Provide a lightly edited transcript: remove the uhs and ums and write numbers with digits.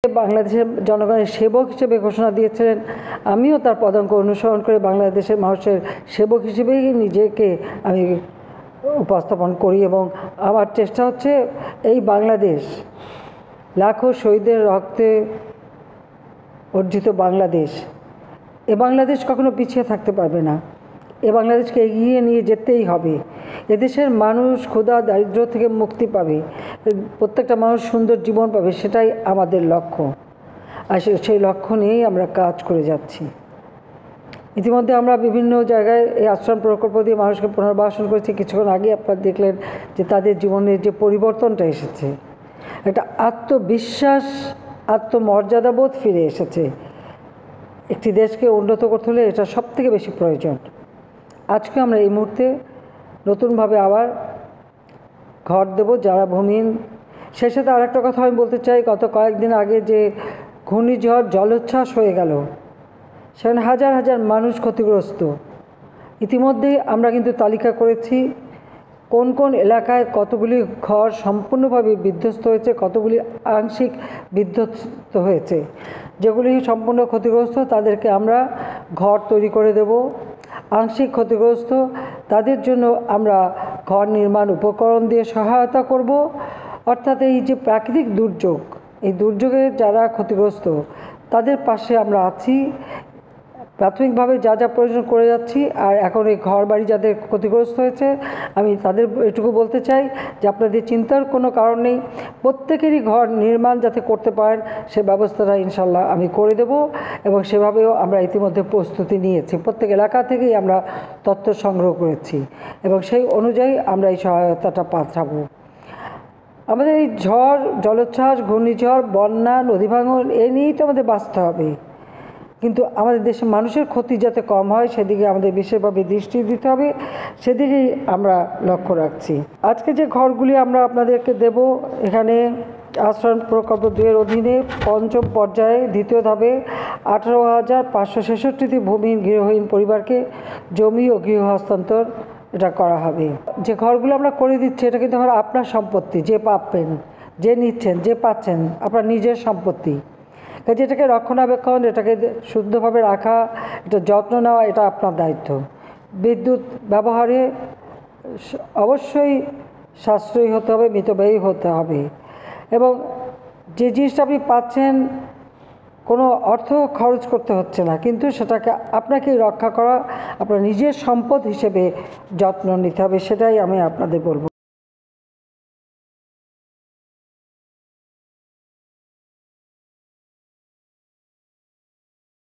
বাংলাদেশের জনগণের সেবক হিসেবে ঘোষণা দিয়েছিলেন। আমিও তার পদাঙ্ক অনুসরণ করে বাংলাদেশের মানুষের সেবক হিসেবেই নিজেকে আমি উপস্থাপন করি এবং আমার চেষ্টা হচ্ছে এই বাংলাদেশ, লাখো শহীদের রক্তে অর্জিত বাংলাদেশ, এ বাংলাদেশ কখনো পিছিয়ে থাকতে পারবে না। এ বাংলাদেশকে এগিয়ে নিয়ে যেতেই হবে। এদেশের মানুষ ক্ষুধা দারিদ্র্য থেকে মুক্তি পাবে, প্রত্যেকটা মানুষ সুন্দর জীবন পাবে, সেটাই আমাদের লক্ষ্য। আর সেই লক্ষ্য নিয়েই আমরা কাজ করে যাচ্ছি। ইতিমধ্যে আমরা বিভিন্ন জায়গায় এই আশ্রম প্রকল্প দিয়ে মানুষকে পুনর্বাসন করেছি। কিছুক্ষণ আগে আপনারা দেখলেন যে তাদের জীবনের যে পরিবর্তনটা এসেছে, একটা আত্মবিশ্বাস, আত্মমর্যাদাবোধ ফিরে এসেছে। একটি দেশকে উন্নত করতে হলে এটা সবথেকে বেশি প্রয়োজন। আজকে আমরা এই মুহূর্তে নতুনভাবে আবার ঘর দেব যারা ভূমিহীন। সেই সাথে আর একটা কথা আমি বলতে চাই, গত কয়েকদিন আগে যে ঘূর্ণিঝড় জলোচ্ছ্বাস হয়ে গেল, সেখানে হাজার হাজার মানুষ ক্ষতিগ্রস্ত। ইতিমধ্যেই আমরা কিন্তু তালিকা করেছি কোন কোন এলাকায় কতগুলি ঘর সম্পূর্ণভাবে বিধ্বস্ত হয়েছে, কতগুলি আংশিক বিধ্বস্ত হয়েছে। যেগুলি সম্পূর্ণ ক্ষতিগ্রস্ত তাদেরকে আমরা ঘর তৈরি করে দেব। আংশিক ক্ষতিগ্রস্ত তাদের জন্য আমরা ঘর নির্মাণ উপকরণ দিয়ে সহায়তা করব। অর্থাৎ এই যে প্রাকৃতিক দুর্যোগ, এই দুর্যোগে যারা ক্ষতিগ্রস্ত তাদের পাশে আমরা আছি, প্রাথমিকভাবে যা যা প্রয়োজন করে যাচ্ছি। আর এখন এই ঘর বাড়ি যাদের ক্ষতিগ্রস্ত হয়েছে, আমি তাদের এটুকু বলতে চাই যে আপনাদের চিন্তার কোনো কারণ নেই, প্রত্যেকেরই ঘর নির্মাণ যাতে করতে পারেন সে ব্যবস্থাটা ইনশাল্লাহ আমি করে দেব। এবং সেভাবেও আমরা ইতিমধ্যে প্রস্তুতি নিয়েছি, প্রত্যেক এলাকা থেকেই আমরা তথ্য সংগ্রহ করেছি এবং সেই অনুযায়ী আমরা এই সহায়তাটা পাঠাবো। আমাদের এই ঝড় জলোচ্ছ্বাস, ঘূর্ণিঝড়, বন্যা, নদী ভাঙন এ নিয়েই তো আমাদের বাঁচতে হবে, কিন্তু আমাদের দেশের মানুষের ক্ষতি যাতে কম হয় সেদিকে আমাদের বিশেষভাবে দৃষ্টি দিতে হবে, সেদিকেই আমরা লক্ষ্য রাখছি। আজকে যে ঘরগুলি আমরা আপনাদেরকে দেব, এখানে আশ্রম প্রকল্প 2-এর অধীনে পঞ্চম পর্যায়ে দ্বিতীয় ধাপে 18,566টি ভূমিহীন গৃহহীন পরিবারকে জমি ও গৃহ হস্তান্তর এটা করা হবে। যে ঘরগুলো আমরা করে দিচ্ছি এটা কিন্তু আমার আপনার সম্পত্তি, যে পাবেন, যে নিচ্ছেন, যে পাচ্ছেন আপনার নিজের সম্পত্তি। কাজে এটাকে রক্ষণাবেক্ষণ, এটাকে শুদ্ধভাবে রাখা, এটা যত্ন নেওয়া, এটা আপনার দায়িত্ব। বিদ্যুৎ ব্যবহারে অবশ্যই সাশ্রয়ী হতে হবে, মিতব্যয়ী হতে হবে এবং যে জিনিসটা আপনি পাচ্ছেন কোনো অর্থ খরচ করতে হচ্ছে না, কিন্তু সেটাকে আপনাকেই রক্ষা করা, আপনার নিজের সম্পদ হিসেবে যত্ন নিতে হবে, সেটাই আমি আপনাদের বলবো।